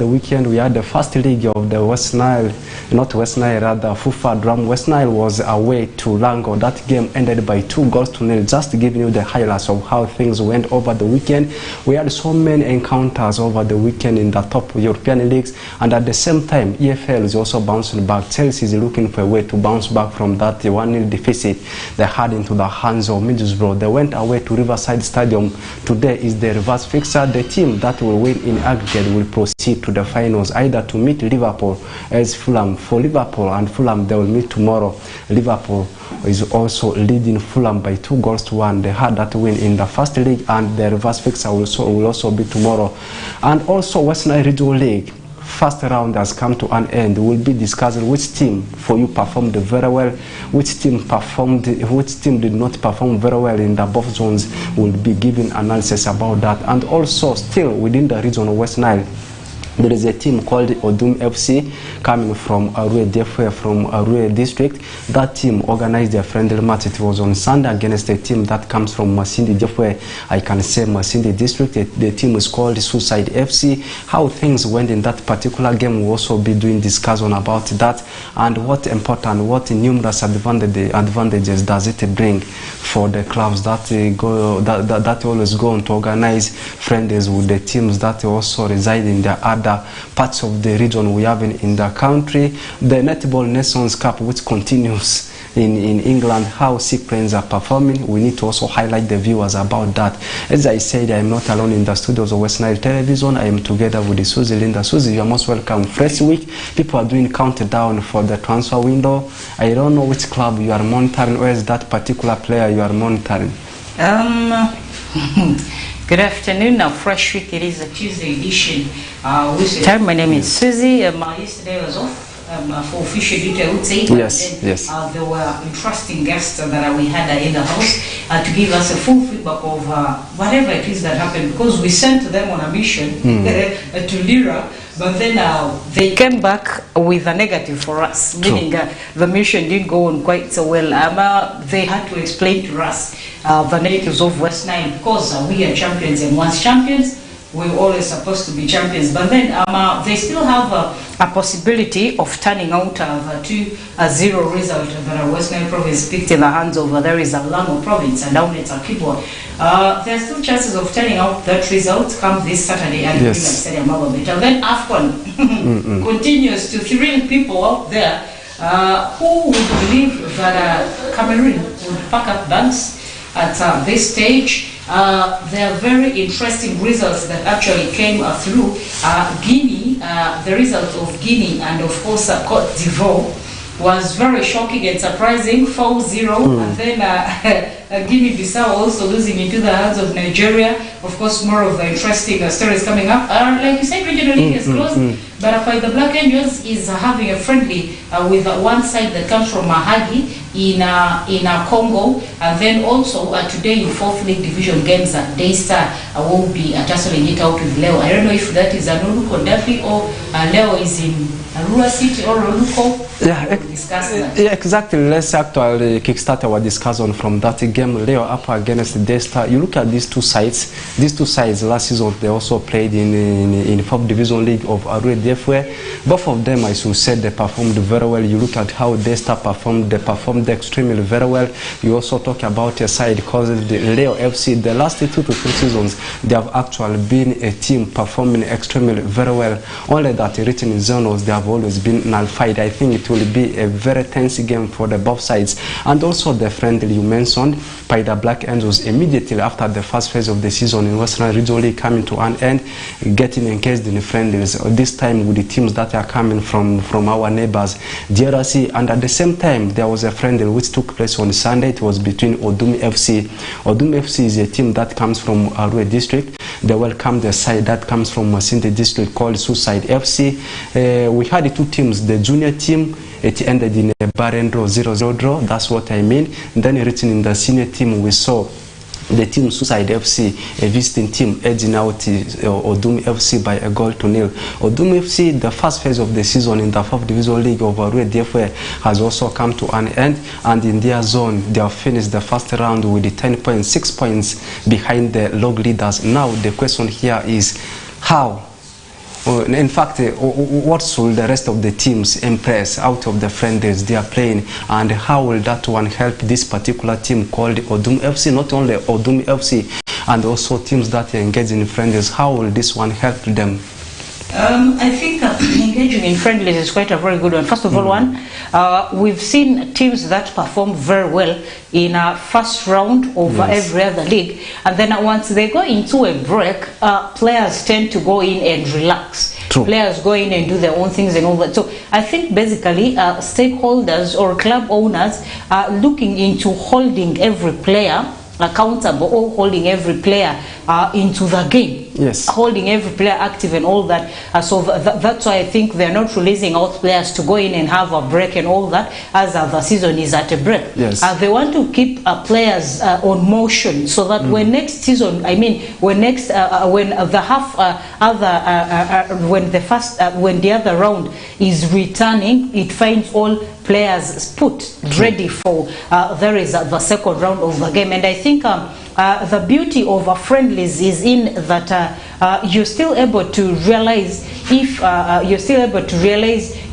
The weekend we had the first league of the West Nile, not West Nile, rather Fufa Drum. West Nile was away to Lango. That game ended by 2-0. Just giving you the highlights of how things went over the weekend. We had so many encounters over the weekend in the top European leagues, and at the same time EFL is also bouncing back. Chelsea is looking for a way to bounce back from that 1-0 deficit they had into the hands of Middlesbrough. They went away to Riverside Stadium. Today is the reverse fixture. The team that will win in aggregate will proceed to the finals, either to meet Liverpool as Fulham. For Liverpool and Fulham, they will meet tomorrow. Liverpool is also leading Fulham by 2-1. They had that win in the first league, and the reverse fixture will also be tomorrow. And also West Nile Regional League. First round has come to an end. We'll be discussing which team for you performed very well, which team did not perform very well in the both zones. We'll be giving analysis about that. And also still within the region of West Nile, there is a team called Odum FC coming from Arue Defwe, from Arue district. That team organized their friendly match. It was on Sunday against a team that comes from Masindi Defwe. I can say Masindi district. The team is called Suicide FC. How things went in that particular game, we'll also be doing discussion about that, and what numerous advantages does it bring for the clubs that always go on to organize friendlies with the teams that also reside in the other parts of the region we have in the country. The Netball Nations Cup, which continues in England, how Sea Cranes are performing. We need to also highlight the viewers about that. As I said, I am not alone in the studios of West Nile Television. I am together with Susie Linda. Susie, you are most welcome. Fresh week, people are doing countdown for the transfer window. I don't know which club you are monitoring, or is that particular player you are monitoring? Good afternoon. Now, Fresh Week, it is a Tuesday edition. My name is Susie. Yesterday was off for official duty, I would say. Yes, then, yes. There were interesting guests that we had in the house to give us a full feedback of whatever it is that happened, because we sent them on a mission to Lira. But then they came back with a negative for us, meaning the mission didn't go on quite so well. They had to explain to us the negatives of West Nile, because we are champions, and once champions, we're always supposed to be champions. But then they still have a possibility of turning out a 2-0 result that West Nile province picked in the hands of there is a Lango province, and down it's a keyboard. There are still chances of turning out that result come this Saturday at the Stadium Magomit. And then AFCON continues to thrill people out there. Who would believe that Cameroon would pack up banks at this stage? There are very interesting results that actually came through. Guinea, the result of Guinea and of course Cote d'Ivoire was very shocking and surprising, 4-0, and then Guinea-Bissau also losing into the hands of Nigeria. Of course, more of the interesting stories coming up. Like you said, regional league is closed, but the Black Angels is having a friendly with one side that comes from Mahagi in Congo, and then also today in 4th League Division games, Daystar will be tussling it out with Leo. I don't know if that is an Oluko Derby or Leo is in Arua City or Oluko. Yeah, exactly. Let's actually kickstart our discussion from that game. Leo up against Daystar. You look at these two sides. These two sides last season they also played in 4th Division League of Arue Defwe. Both of them, as you said, they performed very well. You look at how Daystar performed. They performed extremely very well. You also talk about a side called the Leo FC. The last 2 to 3 seasons, they have actually been a team performing extremely very well. Only that written in zones, they have always been nullified. I think it will be a very tense game for the both sides. And also the friendly you mentioned by the Black Angels immediately after the first phase of the season in Western Regional League coming to an end, getting engaged in friendlies, this time with the teams that are coming from our neighbors, DRC. And at the same time, there was a friendly which took place on Sunday. It was between Odum FC. Odum FC is a team that comes from Arue district. They welcomed the side that comes from Masindi district called Suicide FC. We had the two teams, the junior team, it ended in a barren draw, 0-0 draw. That's what I mean. And then written in the senior team, we saw the team Suicide FC, a visiting team, edging out Odum FC by 1-0. Odum FC, the first phase of the season in the 4th Division League of Arue Defwe has also come to an end, and in their zone they have finished the first round with 10 points, 6 points behind the log leaders. Now the question here is how In fact, what should the rest of the teams impress out of the friendlies they are playing, and how will that one help this particular team called Odum FC? Not only Odum FC, and also teams that are engaged in friendlies. How will this one help them? I think engaging in friendlies is quite a very good one. First of all, we've seen teams that perform very well in a first round over every other league, and then once they go into a break, players tend to go in and relax. True. Players go in and do their own things and all that. So I think basically stakeholders or club owners are looking into holding every player accountable, or holding every player into the game. Yes. Holding every player active and all that. So that's why I think they're not releasing out players to go in and have a break and all that, as the season is at a break. Yes. They want to keep players on motion, so that when next season, I mean, when next when the half when the other round is returning, it finds all players put ready for there is the second round of the game. And I think the beauty of friendlies is in that you're still able to realize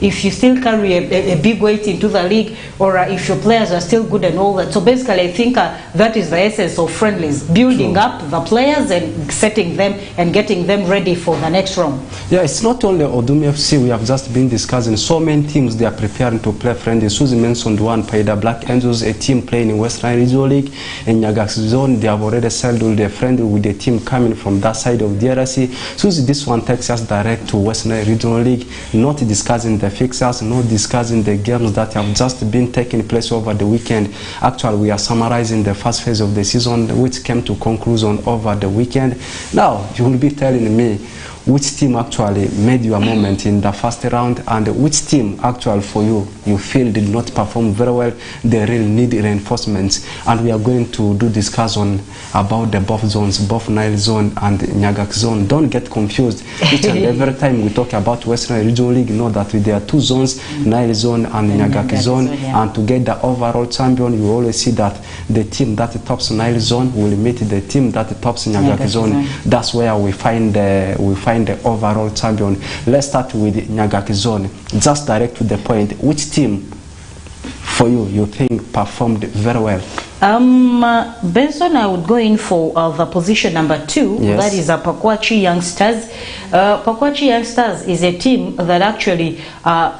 if you still carry a big weight into the league, or if your players are still good and all that. So basically, I think that is the essence of friendlies: building up the players and setting them and getting them ready for the next round. Yeah, it's not only Odum FC. We have just been discussing so many teams they are preparing to play friendlies. Susie mentioned one, Paida Black Angels, a team playing in West Nile Regional League. In Nyagax Zone, they have already settled their friendly with a team coming from that side of the DRC. Susie, this one takes us direct to West Nile Regional League, not discussing the fixtures, not discussing the games that have just been taking place over the weekend. Actually, we are summarizing the first phase of the season, which came to conclusion over the weekend. Now, you will be telling me which team actually made you a moment in the first round, and which team actually for you feel did not perform very well, they really need reinforcements. And we are going to do discussion about the both zones, both Nile Zone and Nyagax Zone. Don't get confused. Each and every time we talk about Western Regional League, know that there are two zones, Nile Zone and Nyagax Zone, and to get the overall champion, you always see that the team that tops Nile Zone will meet the team that tops Nyagax Zone. That's where we find the overall champion. Let's start with Nyagax Zone. Just direct to the point, which team for you think performed very well? Benson, I would go in for the position number 2. Yes. That is Pakwachii Youngsters. Pakwachii Youngsters is a team that actually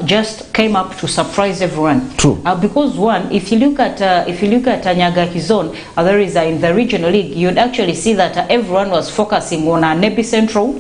just came up to surprise everyone. True. Because one, if you look at Nyagax Zone, there is in the regional league, you'd actually see that everyone was focusing on Nebi Central,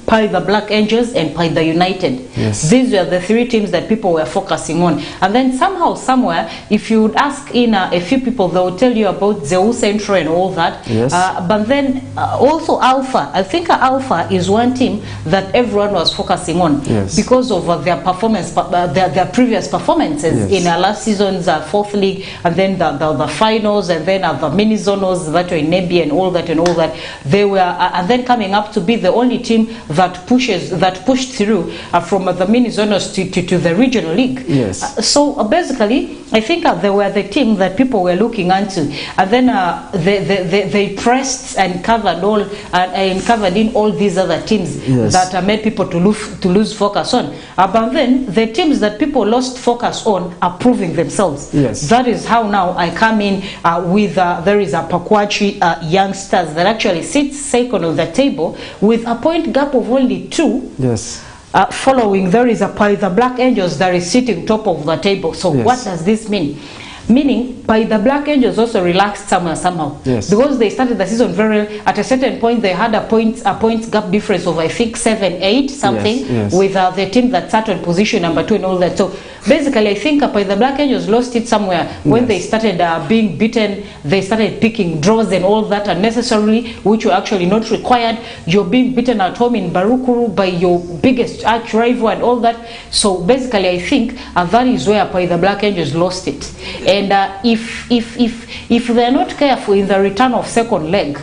Paida Black Angels, and Paida United. Yes. These were the 3 teams that people were focusing on. And then somehow, somewhere, if you would ask in a few people, they would tell you about Zeu Central and all that. Yes. But then also Alpha. I think Alpha is one team that everyone was focusing on, yes, because of their performance, their previous performances, yes, in last season's 4th league, and then the finals, and then the mini zonos that were in Nebi and all that. They were and then coming up to be the only team that pushed through from the mini zonos to the regional league. Yes. So basically, I think they were the team that people were looking onto, and then they pressed and covered in all these other teams, yes, that made people to lose focus on. But then the teams that people lost focus on are proving themselves. Yes. That is how now I come in with there is a Pakwachii Youngsters that actually sits second on the table with a point gap of only 2. Yes. Following, there is a Paida Black Angels that is sitting top of the table. So yes, what does this mean? Meaning, Paida Black Angels also relaxed somehow. Yes. Because they started the season very well. At a certain point, they had a point gap difference of, I think, 7-8 something, yes, yes, with the team that sat on position number 2 and all that. So basically, I think Paida Black Angels lost it somewhere when yes, they started being beaten. They started picking draws and all that unnecessarily, which were actually not required. You're being beaten at home in Barukuru by your biggest arch rival and all that. So basically, I think that is where Paida Black Angels lost it. And if they're not careful in the return of second leg,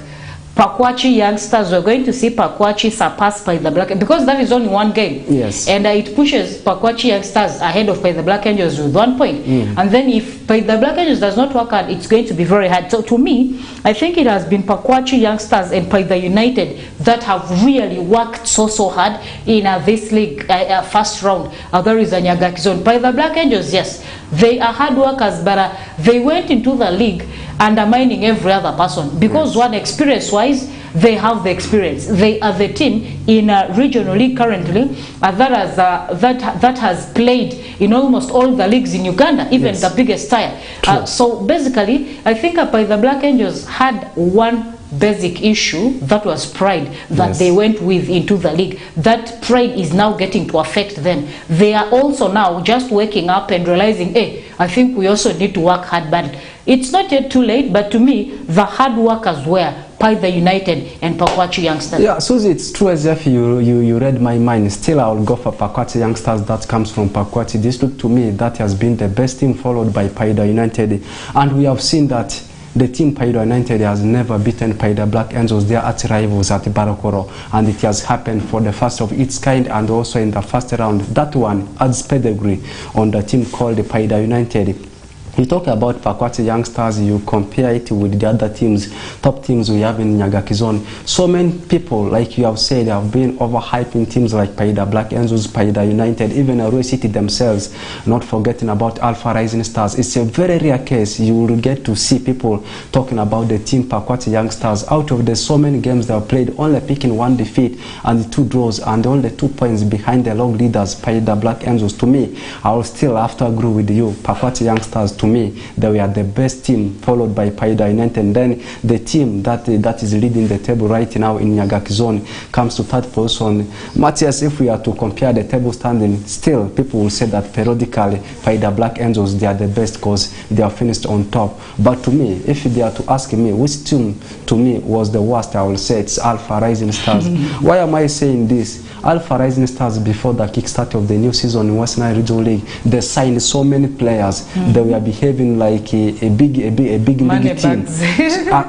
Pakwachii youngsters, we're going to see Pakwachii surpassed by the Black, because that is only one game. Yes. And it pushes Pakwachii youngsters ahead of By the Black Angels with 1 point. And then if By the Black Angels does not work out, it's going to be very hard. So to me, I think it has been Pakwachii youngsters and Paidha United that have really worked so hard in this league first round. There is a Nyagaki zone. By the Black Angels, yes, they are hard workers, but they went into the league undermining every other person, because one, experience-wise, they have the experience. They are the team in a regional league currently that has played in almost all the leagues in Uganda, even the biggest tier. So basically, I think By the Black Angels had one basic issue, that was pride, that they went with into the league. That pride is now getting to affect them. They are also now just waking up and realizing, hey, I think we also need to work hard. But it's not yet too late, but to me, the hard workers were Paidha United and Pakwachii youngsters. Yeah, Susie, it's true as if you read my mind. Still, I will go for Pakwachii youngsters. That comes from Pakwachii district. To me, that has been the best team, followed by Paidha United. And we have seen that the team Paidha United has never beaten Paidha Black Angels. They are at rivals at Barakoro, and it has happened for the first of its kind, and also in the first round. That one adds pedigree on the team called Paidha United. You talk about Pakwachii youngsters, you compare it with the other teams, top teams we have in Nyagaki zone. So many people, like you have said, have been overhyping teams like Paidha Black Angels, Paidha United, even Arua City themselves, not forgetting about Alpha Rising Stars. It's a very rare case you will get to see people talking about the team Pakwachii youngsters. Out of the so many games they have played, only picking 1 defeat and 2 draws, and only 2 points behind the log leaders, Paidha Black Angels. To me, I will still have to agree with you. Pakwachii youngsters, to me, they were the best team, followed by Paidha United. And then the team that is leading the table right now in Nyagaki zone comes to 3rd position. Matthias, if we are to compare the table standing, still people will say that periodically Paidha Black Angels, they are the best because they are finished on top. But to me, if they are to ask me which team to me was the worst, I will say it's Alpha Rising Stars. Why am I saying this? Alpha Rising Stars, before the kickstart of the new season in West Nile Regional League, they signed so many players. They were behaving like a big league team.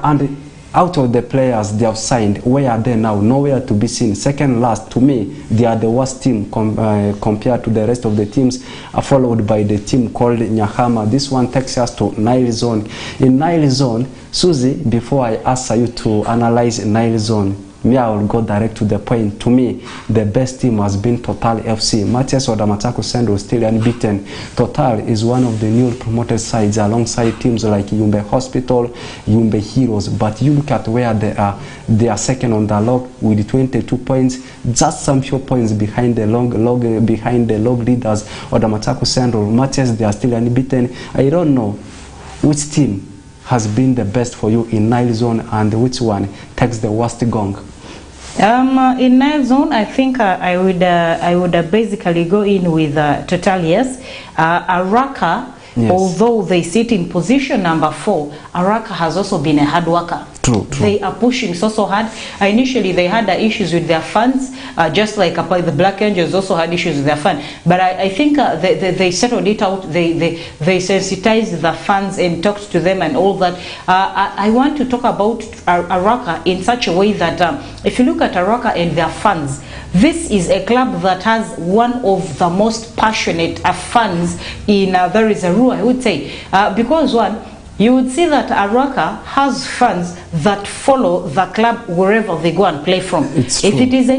And out of the players they have signed, where are they now? Nowhere to be seen. Second last, to me, they are the worst team compared to the rest of the teams, followed by the team called Nyahama. This one takes us to Nile Zone. In Nile Zone, Susie, before I ask you to analyze Nile Zone, me, I will go direct to the point. To me, the best team has been Total FC. Matthias Odamatako Central still unbeaten. Total is one of the newly promoted sides alongside teams like Yumbe Hospital, Yumbe Heroes. But you look at where they are. They are second on the log with 22 points, just some few points behind the log leaders, Odamatako Central. Matthias, they are still unbeaten. I don't know which team has been the best for you in Nile Zone, and which one takes the worst gong? In Nile Zone, I think I would basically go in with Total, yes. Araka, although they sit in position number 4, Araka has also been a hard worker. True. They are pushing so hard. Initially, they had issues with their fans, just like the Black Angels also had issues with their fans. But I think they settled it out. They sensitized the fans and talked to them and all that. I want to talk about Araka in such a way that if you look at Araka and their fans, this is a club that has one of the most passionate fans in there is Arua, I would say, because one, you would see that Araka has fans that follow the club wherever they go and play from. If it is a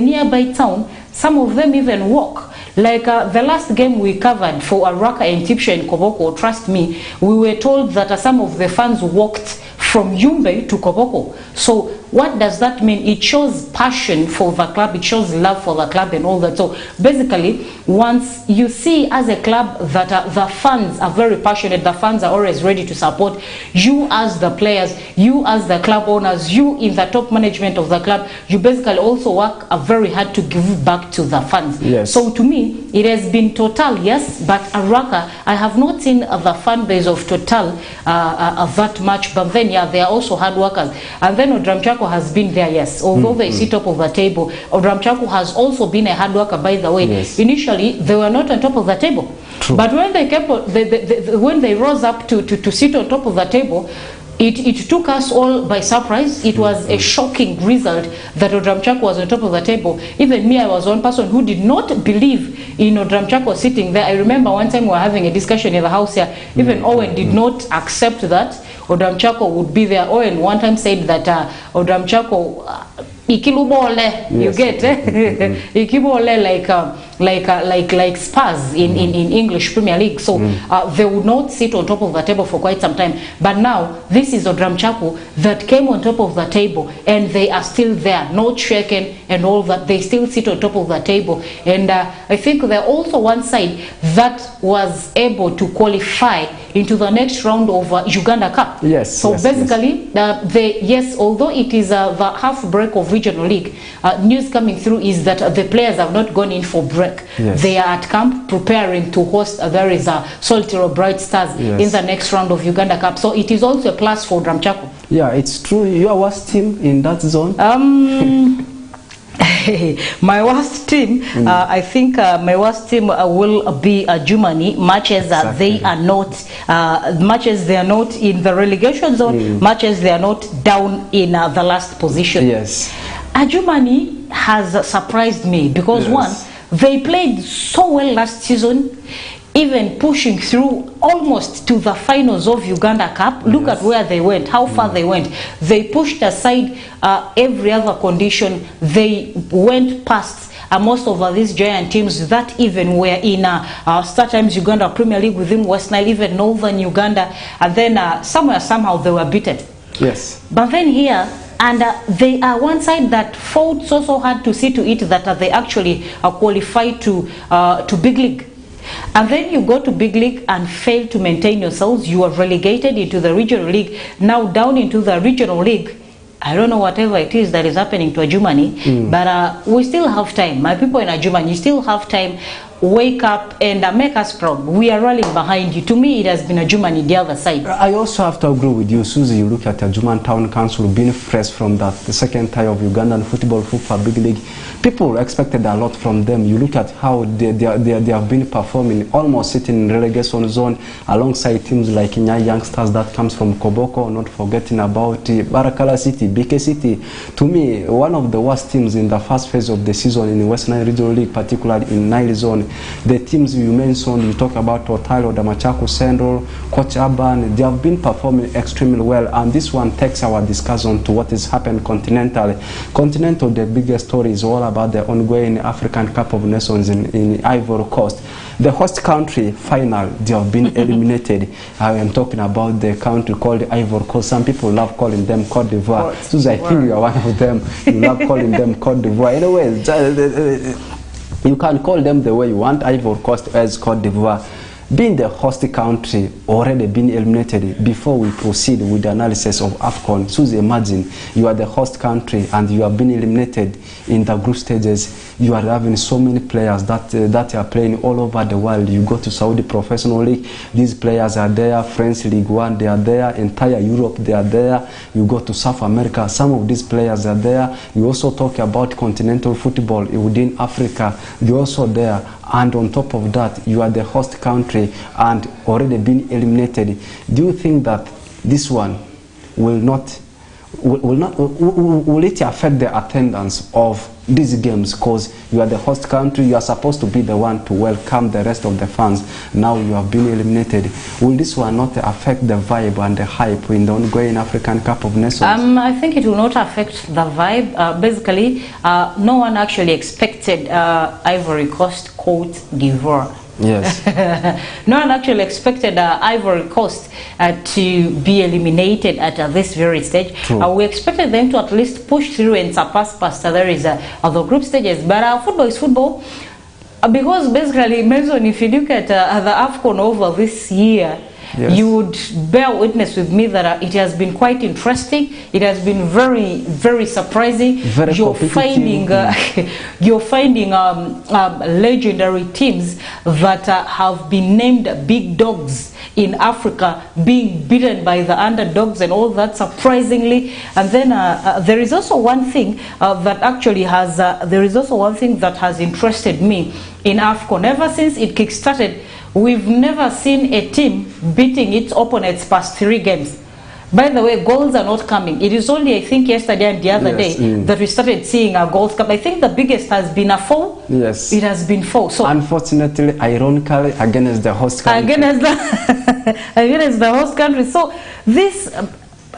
nearby town, some of them even walk. Like the last game we covered for Araka and Tipsha and Koboko, trust me, we were told that some of the fans walked from Yumbe to Koboko. So what does that mean? It shows passion for the club, it shows love for the club and all that. So basically, once you see as a club that the fans are very passionate, the fans are always ready to support you as the players, you as the club owners, you in the top management of the club, you basically also work very hard to give back to the fans. Yes. So to me, it has been Total, yes, but Araka, I have not seen the fan base of Total that much, but then yeah, they are also hard workers. And then Odramchako has been there, yes, although they sit top of the table. Odramchako has also been a hard worker, by the way. Yes. Initially, they were not on top of the table. True. But when they kept, when they rose up to sit on top of the table, It took us all by surprise. It was a shocking result that Odramchako was on top of the table. Even me, I was one person who did not believe in Odramchako sitting there. I remember one time we were having a discussion in the house here. Even Owen did not accept that Odramchako would be there. Owen one time said that Odramchako ikilubole, you get ikilubole like Spurs in English Premier League. So they would not sit on top of the table for quite some time. But now this is Odramchako that came on top of the table, and they are still there, not shaken and all that. They still sit on top of the table, and I think they're also one side that was able to qualify into the next round of Uganda Cup. Yes. So yes, basically, yes, although it is the half break of regional league, news coming through is that the players have not gone in for break. Yes. They are at camp preparing to host there is a Soltiro Bright Stars in the next round of Uganda Cup. So it is also a plus for Odramchako. Yeah, it's true. Your worst team in that zone? My worst team, I think my worst team will be Germany, much as they are not, much as they are not in the relegation zone, much as they are not down in the last position. Yes. Germany has surprised me because one, they played so well last season, even pushing through almost to the finals of Uganda Cup. Look at where they went, how far they went. They pushed aside every other condition. They went past most of these giant teams that even were in StarTimes Uganda Premier League within West Nile, even Northern Uganda, and then somehow they were beaten. Yes. But then here, and they are one side that fought so hard to see to it that they actually qualified to Big League. And then you go to Big League and fail to maintain yourselves. You are relegated into the regional league, now down into the regional league. I don't know whatever it is that is happening to Germany, but we still have time. My people in Germany, you still have time. Wake up and make us proud. We are rallying behind you. To me, it has been a Germany the other side. I also have to agree with you, Susie. You look at the German Town Council being fresh from that, the second tie of Ugandan football Big League. People expected a lot from them. You look at how they have been performing, almost sitting in relegation zone alongside teams like Nyai Youngsters that comes from Koboko, not forgetting about Barakala City, BK City. To me, one of the worst teams in the first phase of the season in the West Nile Regional League, particularly in Nile Zone. The teams you mentioned, you talk about Otalo, Odramchako Central, Coach Urban, they have been performing extremely well, and this one takes our discussion to what has happened continentally. Continental, the biggest story is all about the ongoing African Cup of Nations in Ivory Coast. The host country final, they have been eliminated. I am talking about the country called Ivory Coast. Some people love calling them Cote d'Ivoire. Susan, I think you are one of them. You love calling them Cote d'Ivoire. Anyway, you can call them the way you want. Ivory Coast as Cote d'Ivoire. Being the host country, already been eliminated, before we proceed with the analysis of AFCON, so imagine you are the host country and you have been eliminated in the group stages. You are having so many players that are playing all over the world. You go to Saudi Professional League, these players are there. French League One, they are there. Entire Europe, they are there. You go to South America, some of these players are there. You also talk about continental football within Africa, they're also there. And on top of that, you are the host country and already been eliminated. Do you think that this one will it affect the attendance of these games? Because you are the host country, you are supposed to be the one to welcome the rest of the fans. Now you have been eliminated. Will this one not affect the vibe and the hype in the ongoing African Cup of Nations? I think it will not affect the vibe. Basically, no one actually expected Ivory Coast, Cote d'Ivoire. Yes. No one actually expected Ivory Coast to be eliminated at this very stage. We expected them to at least push through and surpass past there is the group stages. But football is football. Because basically, Mason, if you look at the AFCON over this year, you would bear witness with me that it has been quite interesting. It has been very, very surprising. You're finding legendary teams that have been named big dogs in Africa being beaten by the underdogs and all that, surprisingly. And then there is also one thing that actually has interested me in AFCON. Ever since it kick-started, we've never seen a team beating its opponents past 3 games. By the way, goals are not coming. It is only, I think, yesterday and the other Yes, day that we started seeing our goals come. I think the biggest has been a 4. Yes. It has been 4. So unfortunately, ironically, against the host country. against the host country. So this,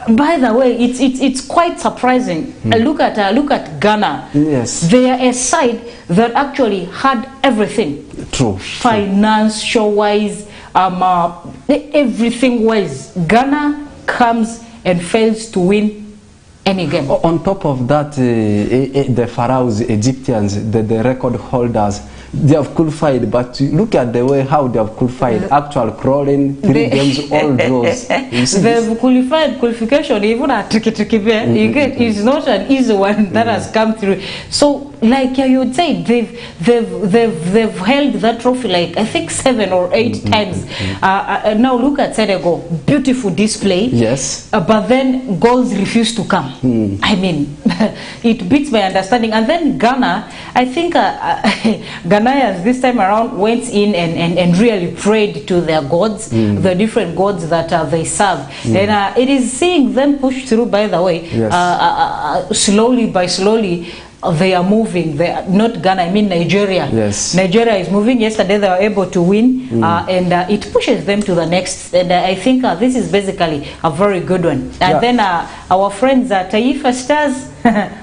by the way, it's quite surprising. Look at Ghana. Yes. They are a side that actually had everything. True. Financial wise, everything wise. Ghana comes and fails to win any game. On top of that, the Pharaohs, Egyptians, the record holders, they have qualified, but look at the way how they have qualified. Actual crawling, 3 games, all draws. They've qualified. Qualification, even a tricky you get, it's not an easy one that has come through. So, like you would say, they've held that trophy like I think 7 or 8 times. Now look at Senegal, beautiful display. Yes. But then goals refuse to come. I mean, it beats my understanding. And then Ghana, I think Ghanaians this time around went in and really prayed to their gods, the different gods that they serve. And it is seeing them push through, by the way, slowly by slowly. They are moving. They are not Ghana, I mean Nigeria. Yes. Nigeria is moving. Yesterday they were able to win, and it pushes them to the next. And I think this is basically a very good one. And then our friends at Taifa Stars,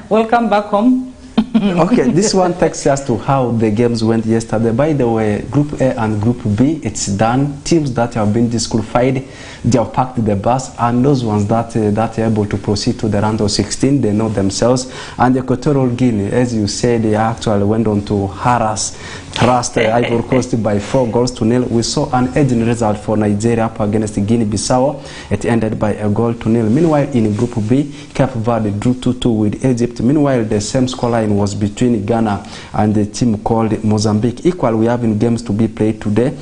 welcome back home. Okay, this one takes us to how the games went yesterday. By the way, Group A and Group B, it's done. Teams that have been disqualified, they have packed the bus, and those ones that are able to proceed to the round of 16, they know themselves. And Equatorial Guinea, as you said, they actually went on to harass Ivory Coast by 4-0. We saw an edging result for Nigeria up against Guinea-Bissau. It ended by a 1-0. Meanwhile, in Group B, Cape Verde drew 2-2 with Egypt. Meanwhile, the same scoreline was between Ghana and the team called Mozambique. Equal, we have games to be played today.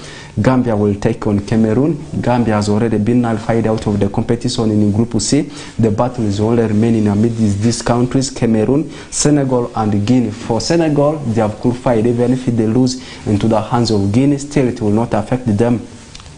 Gambia will take on Cameroon. Gambia has already been nullified out of the competition in Group C. The battle is only remaining amid these countries, Cameroon, Senegal and Guinea. For Senegal, they have qualified. Even if they lose into the hands of Guinea, still it will not affect them.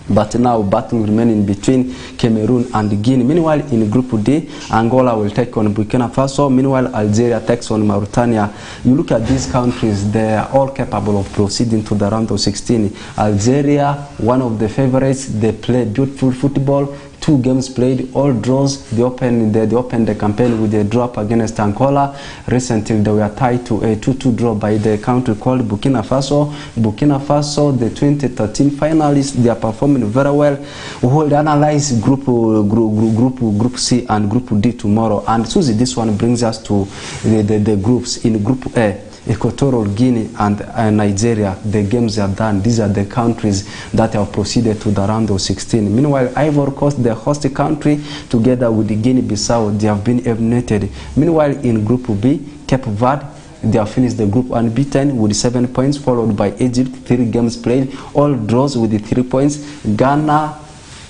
But now battle remaining between Cameroon and Guinea. Meanwhile, in Group D, Angola will take on Burkina Faso. Meanwhile, Algeria takes on Mauritania. You look at these countries, they are all capable of proceeding to the round of 16. Algeria, one of the favorites, they play beautiful football. 2 games played, all draws. They opened the campaign with a drop against Angola. Recently, they were tied to a 2-2 draw by the country called Burkina Faso. Burkina Faso, the 2013 finalists, they are performing very well. We will analyze Group C and Group D tomorrow. And Susie, this one brings us to the groups. In Group A, Equatorial Guinea and Nigeria, the games are done. These are the countries that have proceeded to the round of 16. Meanwhile, Ivory Coast, the host country, together with the Guinea-Bissau, they have been eliminated. Meanwhile, in Group B, Cape Verde, they have finished the group unbeaten with 7 points, followed by Egypt, 3 games played, all draws with the 3 points. Ghana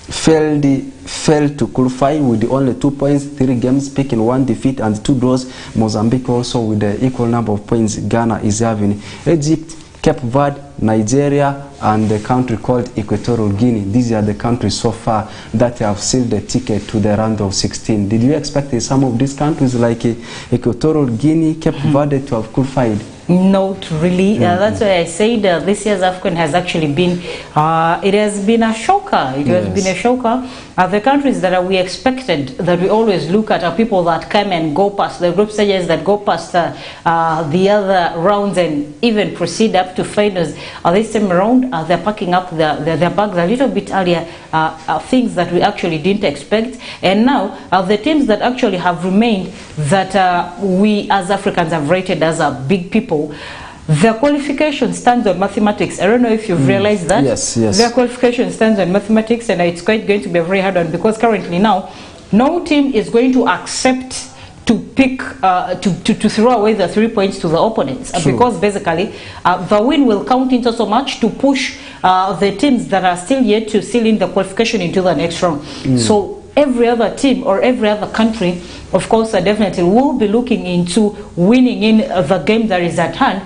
failed to qualify with only 2 points, 3 games, picking 1 defeat and 2 draws. Mozambique also with the equal number of points Ghana is having. Egypt, Cape Verde, Nigeria, and the country called Equatorial Guinea. These are the countries so far that have sealed the ticket to the round of 16. Did you expect some of these countries like Equatorial Guinea, Cape Verde to have qualified? Not really. That's why I said this year's AFCON has actually been, it has been a shocker. It has been a shocker. The countries that we expected, that we always look at, are people that come and go past the group stages, that go past the other rounds and even proceed up to finals. This time around, they're packing up their bags a little bit earlier, things that we actually didn't expect. And now, the teams that actually have remained, that we as Africans have rated as big people, their qualification stands on mathematics. I don't know if you've realized that. Yes, yes. Their qualification stands on mathematics, and it's quite going to be a very hard one, because currently now, no team is going to accept to pick, to throw away the 3 points to the opponents. Because basically, the win will count into so much to push the teams that are still yet to seal in the qualification into the next round. So every other team or every other country, of course, definitely will be looking into winning in the game that is at hand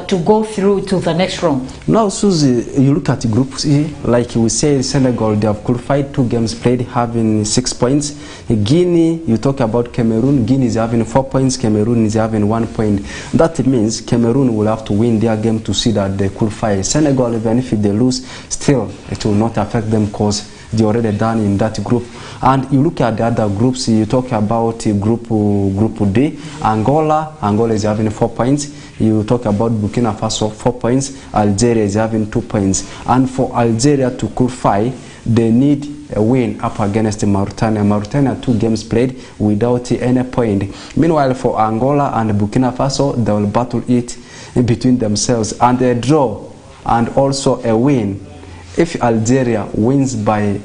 to go through to the next round. Now, Susie, you look at Group C, like we say, Senegal, they have qualified 2 games played, having 6 points. Guinea, you talk about Cameroon, Guinea is having 4 points, Cameroon is having 1 point. That means Cameroon will have to win their game to see that they qualify. Senegal, even if they lose, still it will not affect them because they already done in that group. And you look at the other groups, you talk about group D, Angola is having 4 points. You talk about Burkina Faso, 4 points. Algeria is having 2 points. And for Algeria to qualify, they need a win up against Mauritania. Mauritania 2 games played without any point. Meanwhile, for Angola and Burkina Faso, they will battle it in between themselves. And a draw and also a win. If Algeria wins by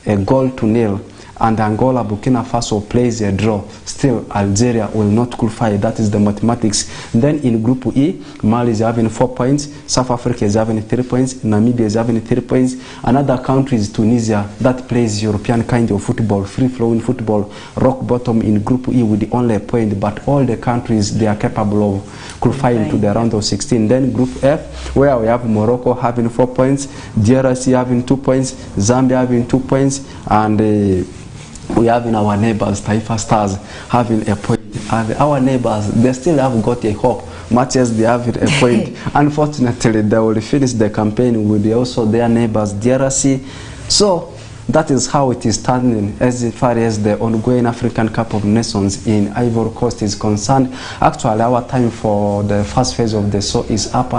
a goal to nil and Angola, Burkina Faso plays a draw, still Algeria will not qualify. That is the mathematics. Then in Group E, Mali is having 4 points, South Africa is having 3 points, Namibia is having 3 points. Another country is Tunisia, that plays European kind of football, free-flowing football, rock bottom in Group E with only a point, but all the countries, they are capable of qualifying to the round of 16. Then Group F, where we have Morocco having 4 points, DRC having 2 points, Zambia having 2 points, and we have in our neighbors, Taifa Stars, having a point. And our neighbors, they still have got a hope, much as they have a point. Unfortunately, they will finish the campaign with also their neighbors, DRC. So that is how it is standing as far as the ongoing African Cup of Nations in Ivory Coast is concerned. Actually, our time for the first phase of the show is up.